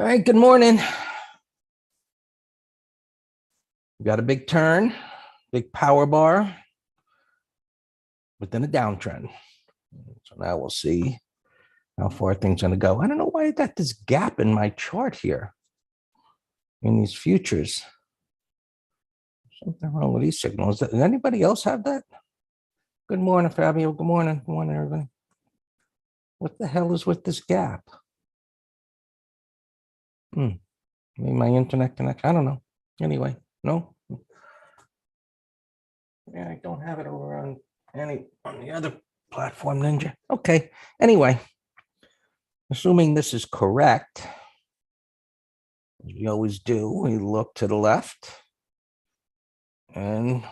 All right, good morning. We got a big turn, big power bar within a downtrend. So now we'll see how far things are going to go. I don't know why I got this gap in my chart here in these futures. Something wrong with these signals. Does anybody else have that? Good morning, Fabio. Good morning. Good morning, everybody. What the hell is with this gap? Maybe my internet connection. I don't know. Anyway, no. Yeah, I don't have it over on the other platform, Ninja. Okay. Anyway, assuming this is correct, as we always do, we look to the left, and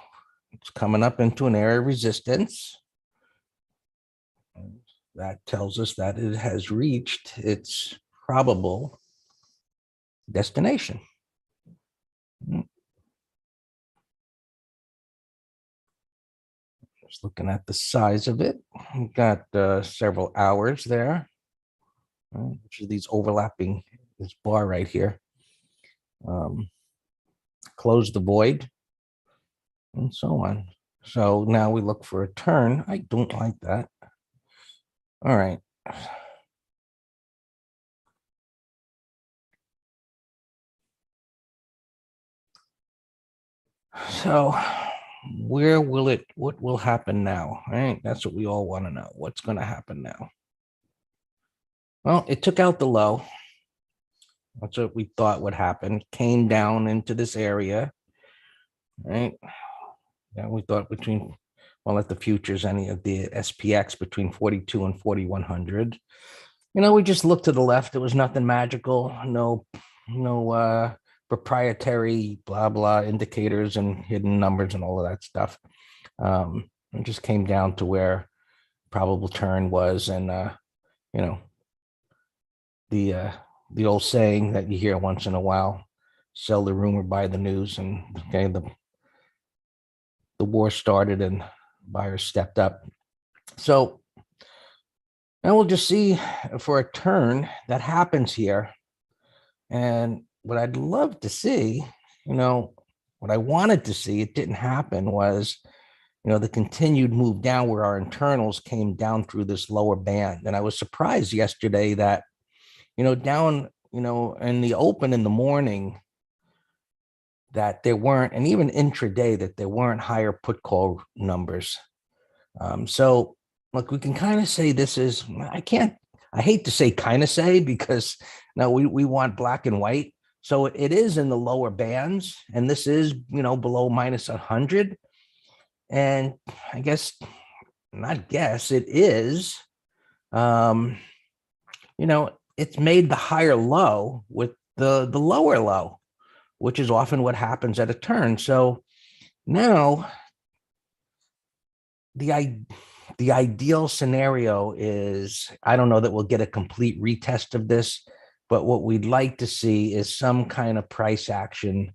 it's coming up into an area of resistance. That tells us that it has reached its probable destination. Just looking at the size of it, we've got several hours there, which is these overlapping, this bar right here. Close the void, and so on. So now we look for a turn. I don't like that. All right. So where will it, what will happen now? Right? That's what we all want to know. What's going to happen now? Well, it took out the low. That's what we thought would happen. Came down into this area, right? Yeah, we thought between, well, at the futures, any of the SPX between 42 and 4,100. You know, we just looked to the left. There was nothing magical. No proprietary blah blah indicators and hidden numbers and all of that stuff. It just came down to where probable turn was, and you know, the old saying that you hear once in a while: sell the rumor, buy the news. And okay, the war started and buyers stepped up. So now we'll just see for a turn that happens here. And what I'd love to see, what I wanted to see, it didn't happen, was, the continued move down where our internals came down through this lower band. And I was surprised yesterday that, down, in the open in the morning, that there weren't, and even intraday, that there weren't higher put call numbers. So look, we can kind of say this is, I hate to say kind of say, because no, we want black and white. So it is in the lower bands, and this is, below minus 100. And I guess, it is, it's made the higher low with the lower low, which is often what happens at a turn. So now the ideal scenario is, I don't know that we'll get a complete retest of this, but what we'd like to see is some kind of price action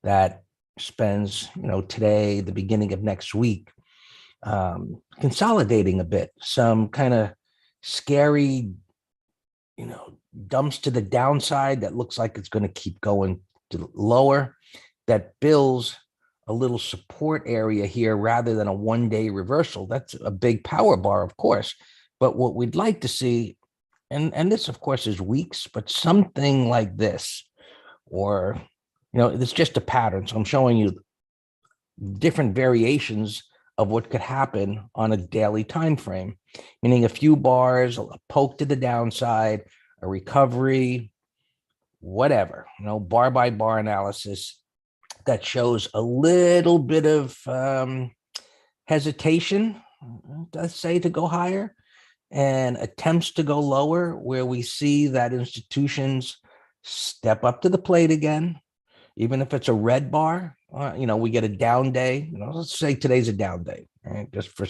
that spends, today, the beginning of next week, consolidating a bit, some kind of scary, dumps to the downside that looks like it's going to keep going to lower, that builds a little support area here rather than a one-day reversal. That's a big power bar, of course. But what we'd like to see, and this, of course, is weeks, but something like this, or, it's just a pattern. So I'm showing you different variations of what could happen on a daily time frame, meaning a few bars, a poke to the downside, a recovery, whatever, bar by bar analysis that shows a little bit of hesitation, let's say, to go higher, and attempts to go lower, where we see that institutions step up to the plate again, even if it's a red bar. We get a down day. Let's say today's a down day, right? Just for,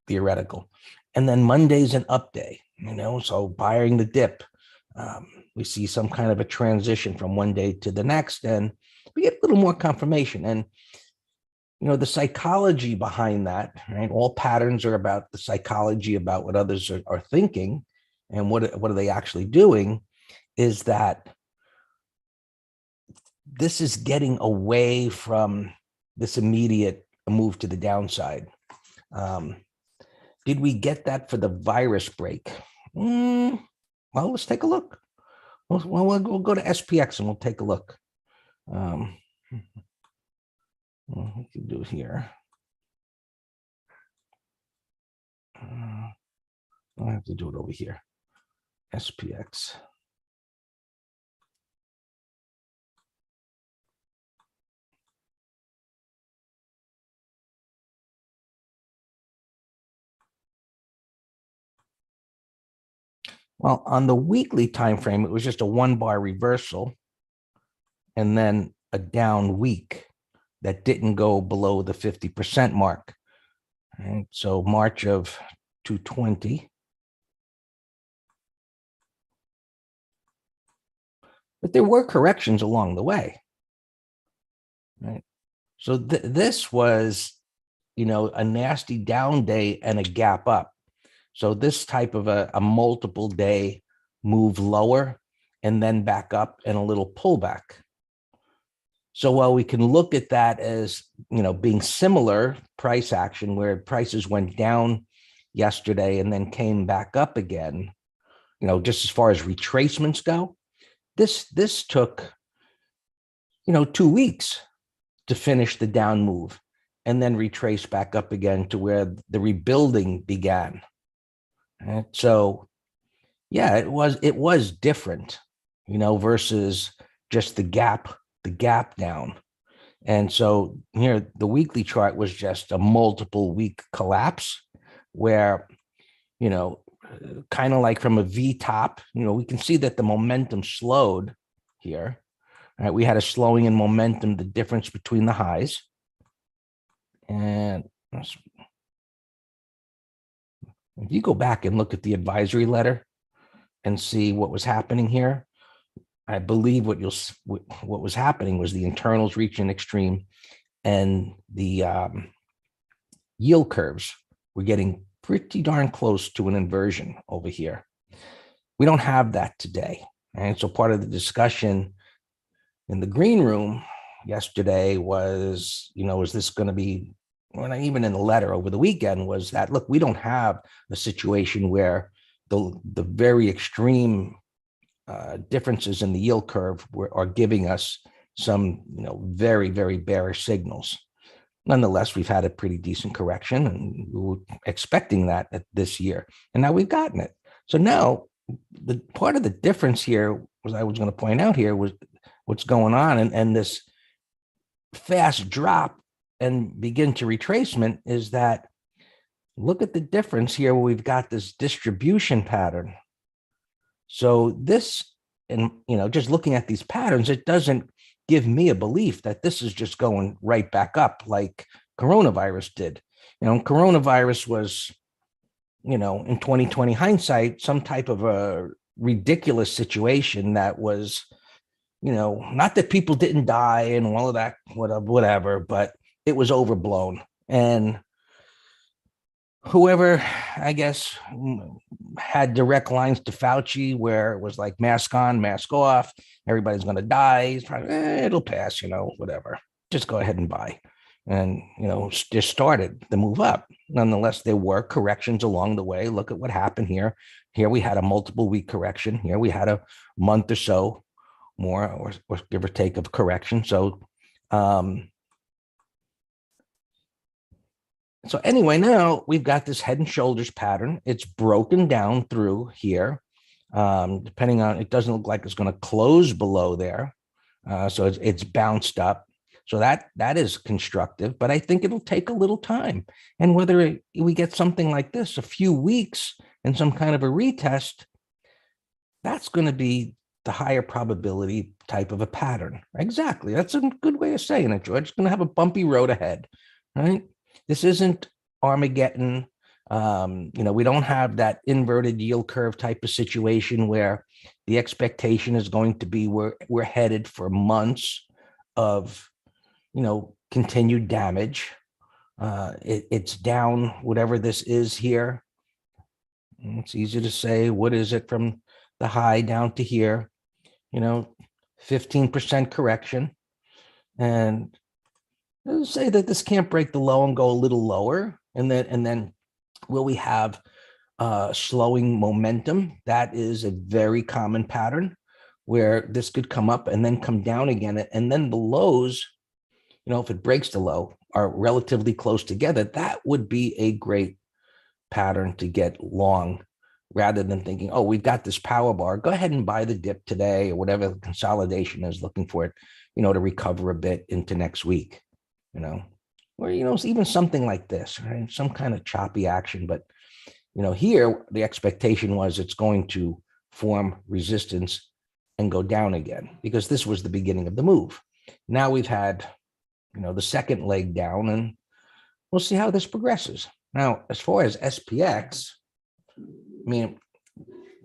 theoretical. And then Monday's an up day, so buying the dip. We see some kind of a transition from one day to the next, and we get a little more confirmation. And, the psychology behind that, right? All patterns are about the psychology, about what others are thinking, and what are they actually doing. is that this is getting away from this immediate move to the downside. Did we get that for the virus break? Well, let's take a look. We'll go to SPX and we'll take a look. We can do it here. I have to do it over here. SPX. Well, on the weekly time frame, it was just a 1-bar reversal and then a down week that didn't go below the 50% mark. Right? So March of 220. But there were corrections along the way. Right? So this was, a nasty down day and a gap up. So this type of a multiple day move lower and then back up and a little pullback. So while we can look at that as, being similar price action where prices went down yesterday and then came back up again, just as far as retracements go, this took, 2 weeks to finish the down move and then retrace back up again to where the rebuilding began. And so, yeah, it was different, versus just the gap down. And so here, the weekly chart was just a multiple week collapse where, kind of like from a V top, we can see that the momentum slowed here. Right? We had a slowing in momentum, the difference between the highs. And if you go back and look at the advisory letter and see what was happening here, I believe what was happening was the internals reaching extreme and the yield curves were getting pretty darn close to an inversion over here. We don't have that today. And so part of the discussion in the green room yesterday was, is this going to be, or not even in the letter over the weekend, was that, look, we don't have a situation where the very extreme differences in the yield curve are giving us some, very, very bearish signals. Nonetheless, we've had a pretty decent correction and we were expecting that this year. And now we've gotten it. So now the part of the difference here was, I was going to point out here, was what's going on and this fast drop and begin to retracement is that, look at the difference here where we've got this distribution pattern. So this, and just looking at these patterns, it doesn't give me a belief that this is just going right back up like coronavirus did. Coronavirus was, in 2020 hindsight, some type of a ridiculous situation that was, not that people didn't die and all of that, whatever, but it was overblown. And whoever, I guess, had direct lines to Fauci where it was like mask on, mask off, everybody's going to die. He's probably, it'll pass, whatever. Just go ahead and buy. And, just started the move up. Nonetheless, there were corrections along the way. Look at what happened here. Here we had a multiple week correction. Here we had a month or so more, or give or take, of correction. So, so anyway, now we've got this head and shoulders pattern. It's broken down through here. Depending on, it doesn't look like it's going to close below there. So it's bounced up. So that is constructive, but I think it'll take a little time. And whether we get something like this, a few weeks and some kind of a retest, that's going to be the higher probability type of a pattern. Exactly. That's a good way of saying it, George. It's going to have a bumpy road ahead, right? This isn't Armageddon. We don't have that inverted yield curve type of situation where the expectation is going to be we're headed for months of, continued damage. It's down, whatever this is here. It's easy to say, what is it from the high down to here? 15% correction. And let's say that this can't break the low and go a little lower. And then will we have slowing momentum? That is a very common pattern where this could come up and then come down again. And then the lows, if it breaks the low, are relatively close together. That would be a great pattern to get long, rather than thinking, oh, we've got this power bar, go ahead and buy the dip today or whatever the consolidation is, looking for it, to recover a bit into next week, or, even something like this, right? Some kind of choppy action. But, here the expectation was it's going to form resistance and go down again, because this was the beginning of the move. Now we've had, the second leg down, and we'll see how this progresses. Now, as far as SPX,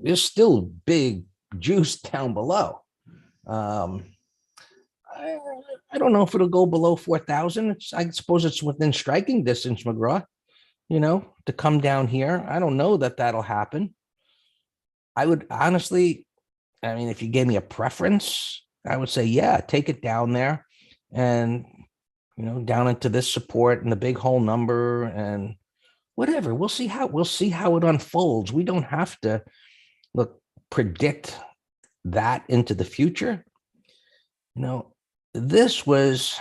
there's still big juice down below. I don't know if it'll go below 4,000. I suppose it's within striking distance, McGraw, to come down here. I don't know that that'll happen. I would honestly, if you gave me a preference, I would say, yeah, take it down there and, down into this support and the big whole number and whatever. We'll see how it unfolds. We don't have to predict that into the future. This was,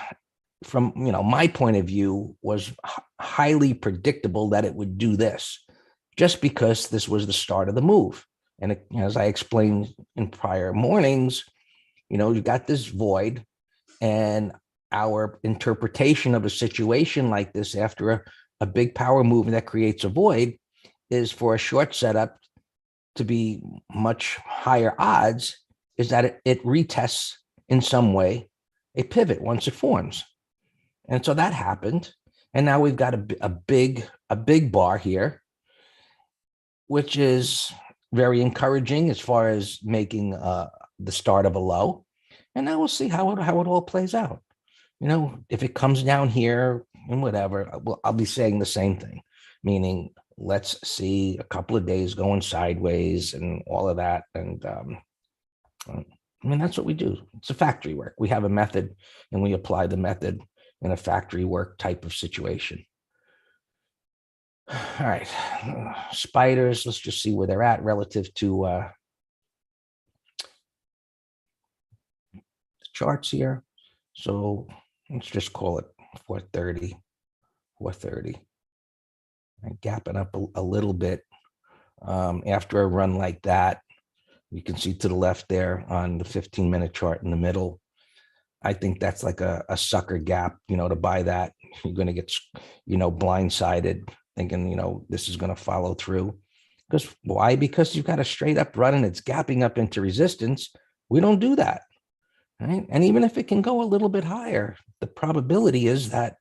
from my point of view, was highly predictable that it would do this, just because this was the start of the move. And as I explained in prior mornings, you got this void, and our interpretation of a situation like this after a big power move that creates a void is for a short setup to be much higher odds, is that it retests in some way a pivot once it forms. And so that happened. And now we've got a big bar here, which is very encouraging as far as making the start of a low. And now we'll see how it all plays out. If it comes down here and whatever, I'll be saying the same thing, meaning let's see a couple of days going sideways and all of that. And that's what we do. It's a factory work. We have a method, and we apply the method in a factory work type of situation. All right, spiders, let's just see where they're at relative to charts here. So let's just call it 430, and gapping up a little bit after a run like that. You can see to the left there on the 15-minute chart in the middle. I think that's like a sucker gap, to buy that. You're going to get, blindsided thinking, this is going to follow through. Because why? Because you've got a straight up run and it's gapping up into resistance. We don't do that. Right? And even if it can go a little bit higher, the probability is that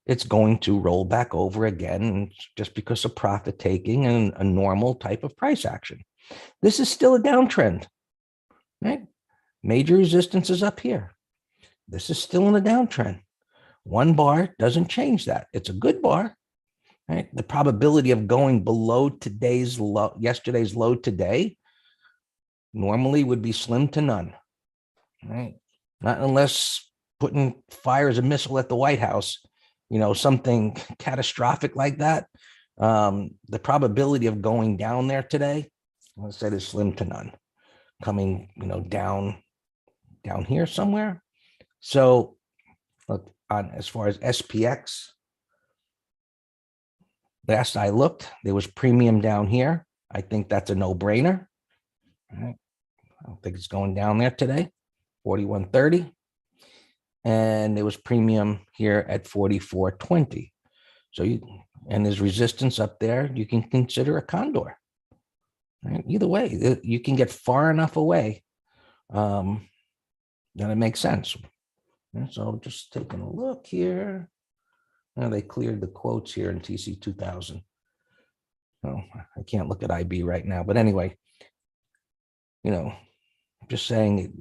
it's going to roll back over again, just because of profit taking and a normal type of price action. This is still a downtrend, right? Major resistance is up here. This is still in a downtrend. One bar doesn't change that. It's a good bar, right? The probability of going below yesterday's low today, normally would be slim to none, right? Not unless Putin fires a missile at the White House, something catastrophic like that. The probability of going down there today, let's say, is slim to none. Coming, down here somewhere. So look, as far as SPX, last I looked, there was premium down here. I think that's a no-brainer. Right. I don't think it's going down there today. 41.30. And there was premium here at 44.20. So and there's resistance up there. You can consider a condor. Right? Either way, you can get far enough away that it makes sense. And so just taking a look here. Now they cleared the quotes here in TC 2000. Oh, I can't look at IB right now, but anyway, just saying,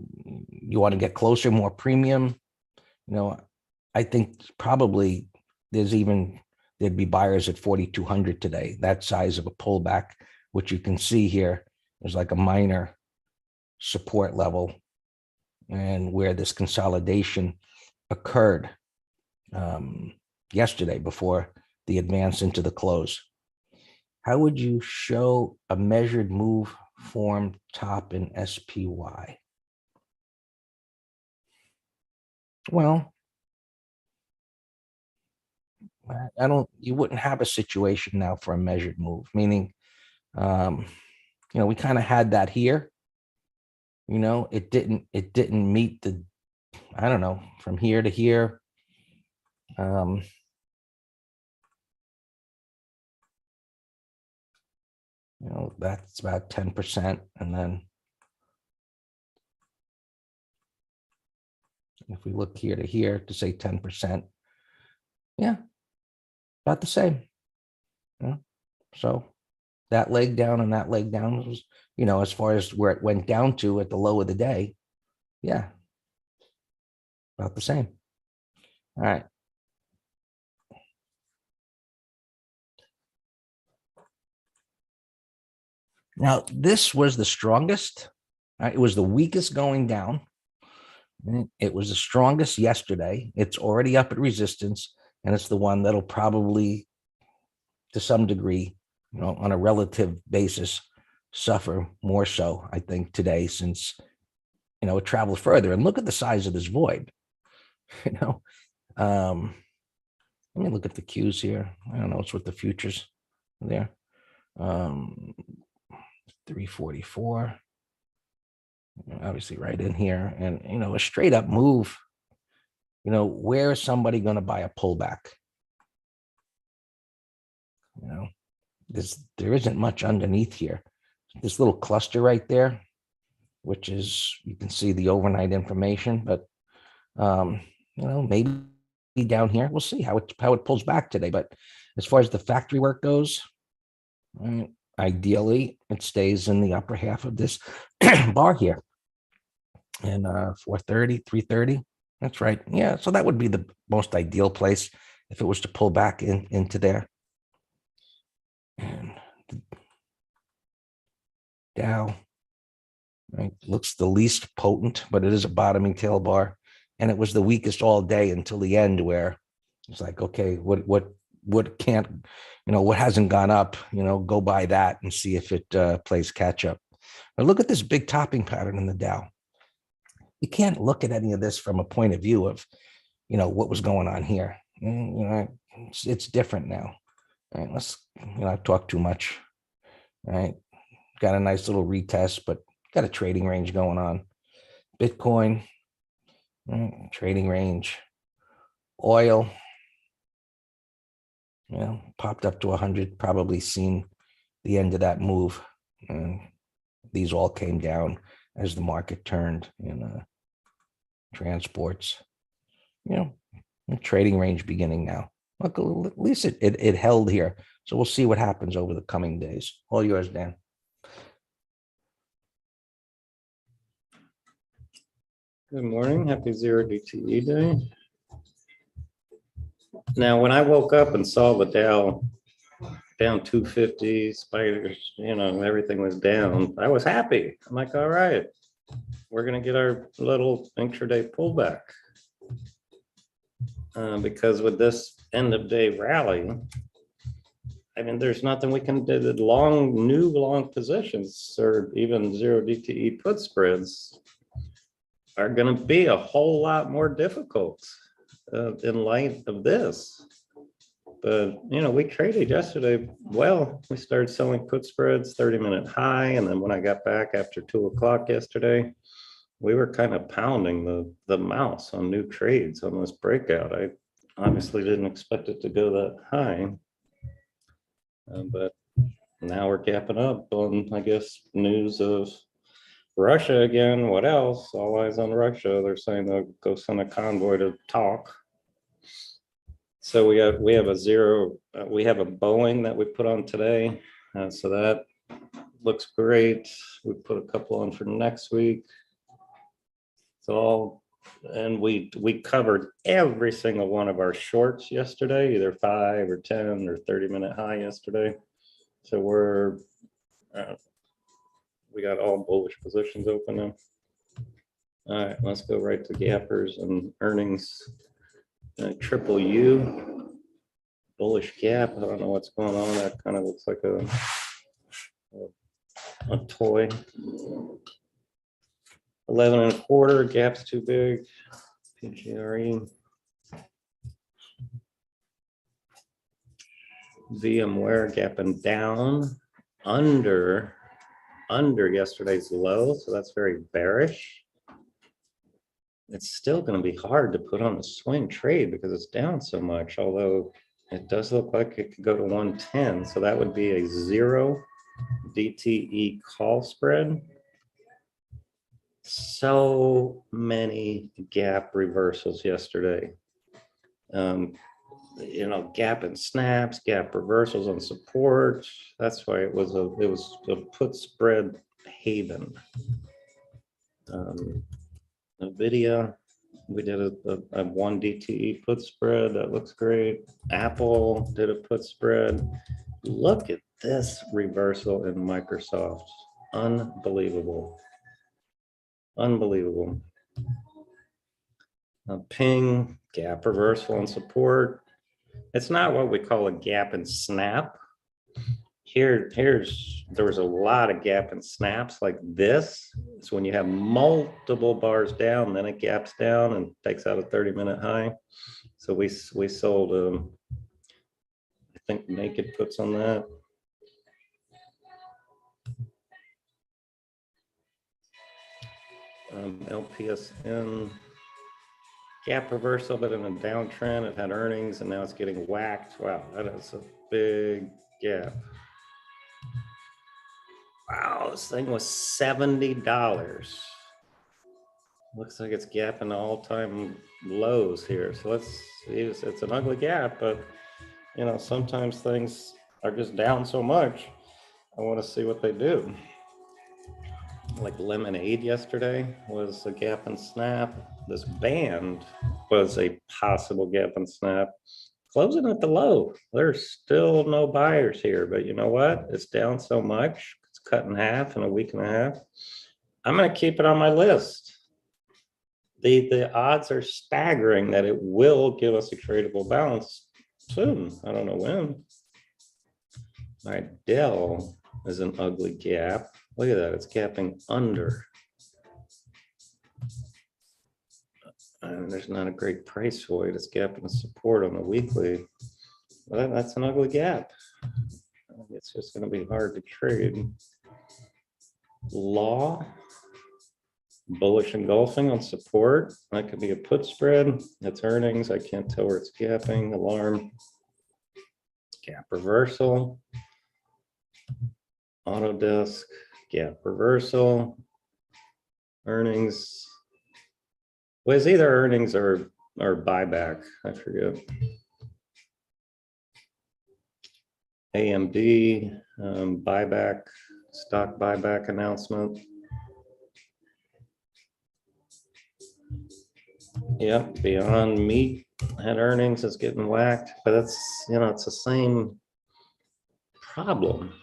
you want to get closer, more premium. I think probably there'd be buyers at 4,200 today. That size of a pullback, which you can see here is like a minor support level and where this consolidation occurred yesterday before the advance into the close. How would you show a measured move form top in SPY? Well, you wouldn't have a situation now for a measured move, meaning, we kind of had that here. It didn't meet the, I don't know, from here to here. That's about 10%. And then if we look here to here to say 10%, yeah, about the same. So that leg down and that leg down was, as far as where it went down to at the low of the day, yeah, about the same. All right. Now, this was the strongest. It was the weakest going down. It was the strongest yesterday. It's already up at resistance, and it's the one that'll probably, to some degree, on a relative basis, suffer more so, I think, today, since, it traveled further. And look at the size of this void. Let me look at the cues here. I don't know. It's with the futures there. 344. Obviously right in here. And, a straight up move, where is somebody going to buy a pullback? There isn't much underneath here. This little cluster right there, which is, you can see the overnight information, but, maybe down here, we'll see how it pulls back today. But as far as the factory work goes, ideally it stays in the upper half of this bar here. And 430, 330. That's right. Yeah. So that would be the most ideal place if it was to pull back into there. And the Dow, right, looks the least potent, but it is a bottoming tail bar. And it was the weakest all day until the end, where it's like, okay, what can't, what hasn't gone up, go by that and see if it plays catch up. But look at this big topping pattern in the Dow. You can't look at any of this from a point of view of, what was going on here. It's different now. All right, let's, I've talked too much. All right, got a nice little retest, but got a trading range going on. Bitcoin, trading range. Oil, popped up to 100, probably seen the end of that move. And these all came down as the market turned in transports. Trading range beginning now. Look, at least it held here. So we'll see what happens over the coming days. All yours, Dan. Good morning. Happy Zero DTE Day. Now, when I woke up and saw the Dow down 250, spiders, everything was down, I was happy. I'm like, all right, we're going to get our little intraday pullback. Because with this end of day rally, there's nothing we can do. The new long positions or even zero DTE put spreads are going to be a whole lot more difficult in light of this. But, we traded yesterday. Well, we started selling put spreads 30-minute high. And then when I got back after 2 o'clock yesterday, we were kind of pounding the mouse on new trades on this breakout. I obviously didn't expect it to go that high. But now we're gapping up on, I guess, news of Russia again. What else? All eyes on Russia. They're saying they'll go send a convoy to talk. So we have a Boeing that we put on today. So that looks great. We put a couple on for next week. And we covered every single one of our shorts yesterday, either 5 or 10 or 30-minute high yesterday. So we got all bullish positions open now. All right, let's go right to gappers and earnings. Triple U, bullish gap. I don't know what's going on. That kind of looks like a toy. 11.25, gap's too big. PGRE. VMware gapping down under yesterday's low, so that's very bearish. It's still going to be hard to put on a swing trade because it's down so much, although it does look like it could go to 110, so that would be a 0 DTE call spread. So many gap reversals yesterday. You know, gap and snaps, gap reversals on support. That's why it was a put spread haven. NVIDIA, we did a 1 DTE put spread. That looks great. Apple did a put spread. Look at this reversal in Microsoft. Unbelievable. Unbelievable. Ping, gap reversal and support. It's not what we call a gap and snap. There was a lot of gap and snaps like this. It's when you have multiple bars down, then it gaps down and takes out a 30-minute high. So we sold, I think naked puts on that. LPSN. Gap reversal, but in a downtrend. It had earnings and now it's getting whacked. Wow, that is a big gap. Wow, this thing was $70. Looks like it's gapping all-time lows here. So let's see, it's an ugly gap, but you know, sometimes things are just down so much. I want to see what they do. Like lemonade yesterday was a gap and snap. This band was a possible gap and snap. Closing at the low. There's still no buyers here, but you know what? It's down so much. It's cut in half in a week and a half. I'm going to keep it on my list. The odds are staggering that it will give us a tradable balance soon. I don't know when. All right, Dell is an ugly gap. Look at that, it's gapping under. And there's not a great price for it. It's gapping the support on the weekly. Well, that's an ugly gap. It's just going to be hard to trade. Law, bullish engulfing on support. That could be a put spread. That's earnings. I can't tell where it's gapping. Alarm, gap reversal. Autodesk, gap reversal. Earnings. Well, it's either earnings or buyback. I forget. AMD, buyback, stock buyback announcement. Yep, Beyond Meat had earnings, it's getting whacked, but that's, you know, it's the same problem.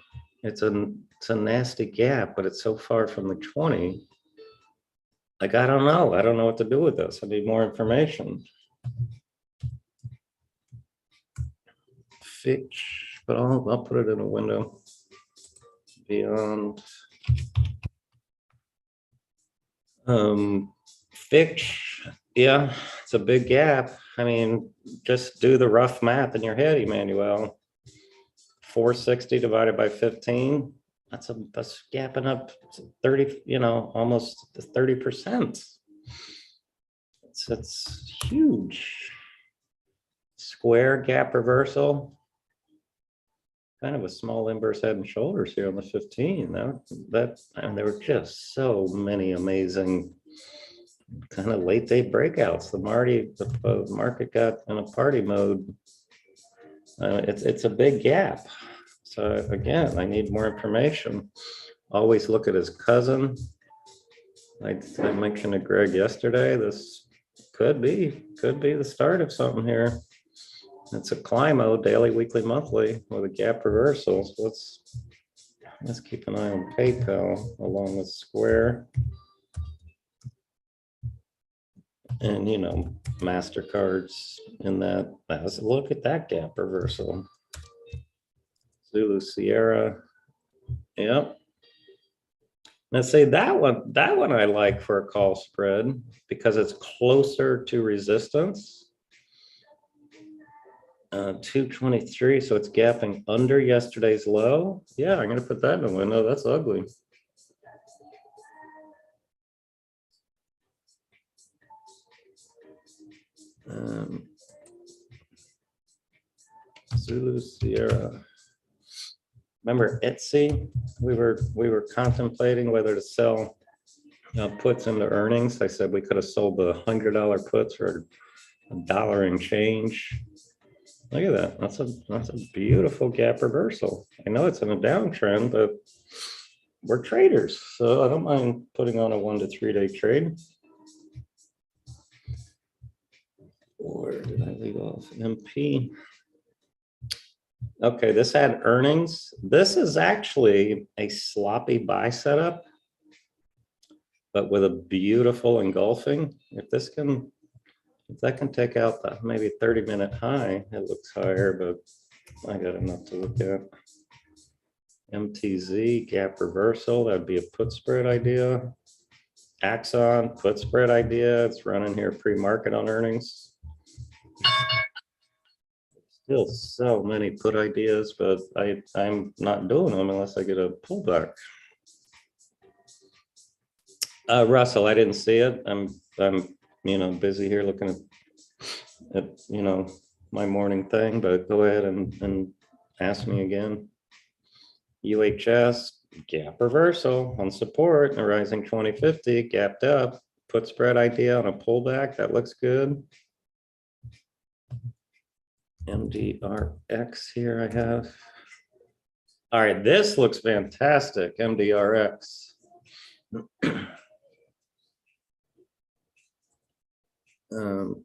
It's a nasty gap, but it's so far from the 20. Like, I don't know what to do with this. I need more information. Fitch, but I'll put it in a window. Beyond. Fitch, yeah, it's a big gap. I mean, just do the rough math in your head, Emmanuel. 460 divided by 15. That's gapping up 30, you know, almost 30%. It's huge. Square gap reversal. Kind of a small inverse head and shoulders here on the 15. And there were just so many amazing kind of late day breakouts. The market got in a party mode. It's a big gap. So again, I need more information. Always look at his cousin. I mentioned to Greg yesterday, this could be the start of something here. It's a Climo daily, weekly, monthly with a gap reversal. So let's keep an eye on PayPal along with Square. And you know, MasterCards in that. Let's look at that gap reversal. Zulu Sierra. Yep. Let's say that one I like for a call spread because it's closer to resistance. 223, so it's gapping under yesterday's low. Yeah, I'm gonna put that in the window. That's ugly. Zulu Sierra. Remember Etsy? We were contemplating whether to sell puts into earnings. I said we could have sold the $100 puts for $1 and change. Look at that. That's a beautiful gap reversal. I know it's in a downtrend, but we're traders, so I don't mind putting on a 1 to 3 day trade. Where did I leave off? MP. Okay, this had earnings. This is actually a sloppy buy setup, but with a beautiful engulfing. If that can take out the maybe 30-minute high, it looks higher, but I got enough to look at. MTZ gap reversal, that'd be a put spread idea. Axon put spread idea. It's running here pre-market on earnings. Still so many put ideas, but I'm not doing them unless I get a pullback. Russell, I didn't see it. I'm busy here looking at my morning thing, but go ahead and ask me again. UHS gap reversal on support and a rising 2050 gapped up. Put spread idea on a pullback. That looks good. MDRX here I have. All right, this looks fantastic. MDRX.